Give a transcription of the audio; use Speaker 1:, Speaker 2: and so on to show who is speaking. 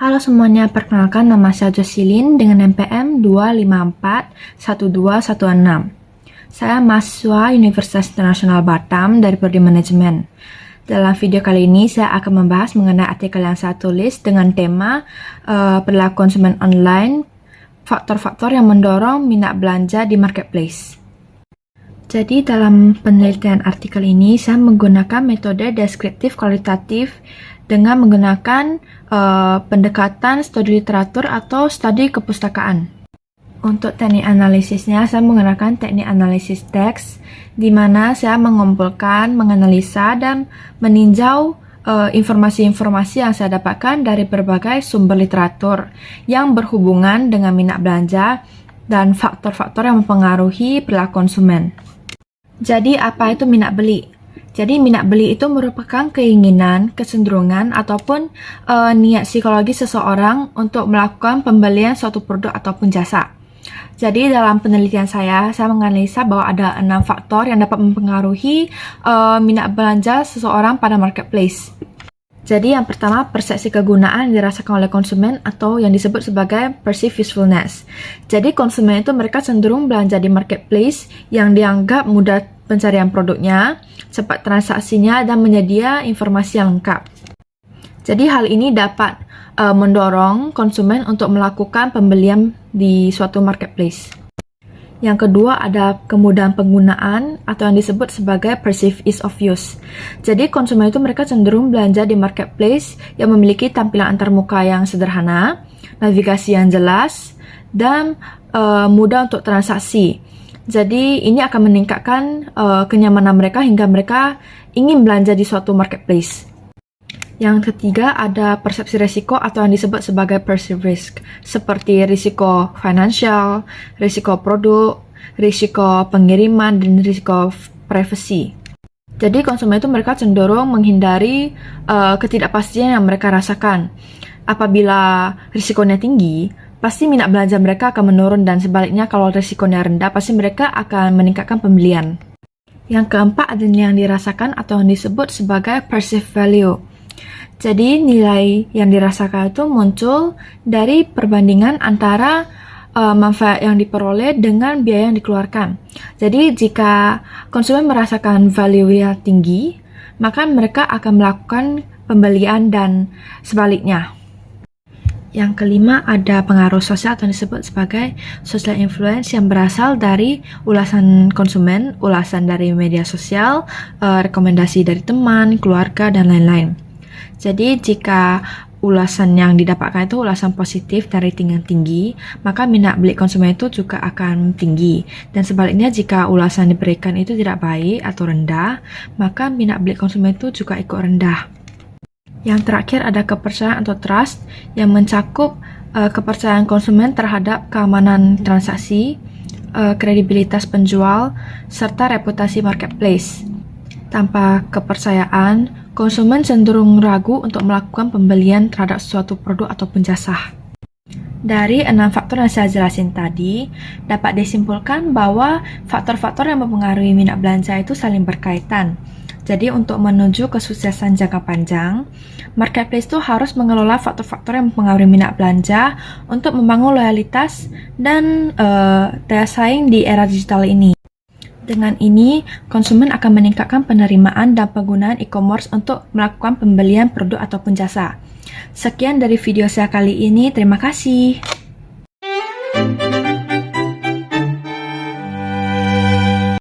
Speaker 1: Halo semuanya, perkenalkan nama saya Jocelyn dengan NPM 2541216. Saya mahasiswa Universitas Internasional Batam dari Prodi Manajemen. Dalam video kali ini saya akan membahas mengenai artikel yang saya tulis dengan tema perilaku konsumen online, faktor-faktor yang mendorong minat belanja di marketplace. Jadi dalam penelitian artikel ini saya menggunakan metode deskriptif kualitatif dengan menggunakan pendekatan studi literatur atau studi kepustakaan. Untuk teknik analisisnya, saya menggunakan teknik analisis teks, di mana saya mengumpulkan, menganalisa, dan meninjau informasi-informasi yang saya dapatkan dari berbagai sumber literatur yang berhubungan dengan minat belanja dan faktor-faktor yang mempengaruhi perilaku konsumen. Jadi, apa itu minat beli? Jadi, minat beli itu merupakan keinginan, kecenderungan, ataupun niat psikologi seseorang untuk melakukan pembelian suatu produk ataupun jasa. Jadi, dalam penelitian saya menganalisa bahwa ada 6 faktor yang dapat mempengaruhi minat belanja seseorang pada marketplace. Jadi, yang pertama, persepsi kegunaan yang dirasakan oleh konsumen atau yang disebut sebagai perceived usefulness. Jadi, konsumen itu mereka cenderung belanja di marketplace yang dianggap mudah pencarian produknya, cepat transaksinya, dan menyedia informasi yang lengkap. Jadi, hal ini dapat mendorong konsumen untuk melakukan pembelian di suatu marketplace. Yang kedua ada kemudahan penggunaan atau yang disebut sebagai perceived ease of use. Jadi konsumen itu mereka cenderung belanja di marketplace yang memiliki tampilan antarmuka yang sederhana, navigasi yang jelas, dan mudah untuk transaksi. Jadi ini akan meningkatkan kenyamanan mereka hingga mereka ingin belanja di suatu marketplace. Yang ketiga ada persepsi risiko atau yang disebut sebagai perceived risk, seperti risiko finansial, risiko produk, risiko pengiriman, dan risiko privasi. Jadi konsumen itu mereka cenderung menghindari ketidakpastian yang mereka rasakan. Apabila risikonya tinggi, pasti minat belanja mereka akan menurun, dan sebaliknya kalau risikonya rendah, pasti mereka akan meningkatkan pembelian. Yang keempat ada yang dirasakan atau yang disebut sebagai perceived value. Jadi nilai yang dirasakan itu muncul dari perbandingan antara manfaat yang diperoleh dengan biaya yang dikeluarkan. Jadi jika konsumen merasakan value yang tinggi, maka mereka akan melakukan pembelian dan sebaliknya. Yang kelima ada pengaruh sosial atau disebut sebagai social influence yang berasal dari ulasan konsumen, ulasan dari media sosial, rekomendasi dari teman, keluarga, dan lain-lain. Jadi jika ulasan yang didapatkan itu ulasan positif dari rating yang tinggi, maka minat beli konsumen itu juga akan tinggi. Dan sebaliknya jika ulasan diberikan itu tidak baik atau rendah, maka minat beli konsumen itu juga ikut rendah. Yang terakhir ada kepercayaan atau trust yang mencakup kepercayaan konsumen terhadap keamanan transaksi, kredibilitas penjual, serta reputasi marketplace. Tanpa kepercayaan, konsumen cenderung ragu untuk melakukan pembelian terhadap suatu produk ataupun jasa. Dari 6 faktor yang saya jelasin tadi, dapat disimpulkan bahwa faktor-faktor yang mempengaruhi minat belanja itu saling berkaitan. Jadi untuk menuju kesuksesan jangka panjang, marketplace itu harus mengelola faktor-faktor yang mempengaruhi minat belanja untuk membangun loyalitas dan daya saing di era digital ini. Dengan ini, konsumen akan meningkatkan penerimaan dan penggunaan e-commerce untuk melakukan pembelian produk ataupun jasa. Sekian dari video saya kali ini, terima kasih.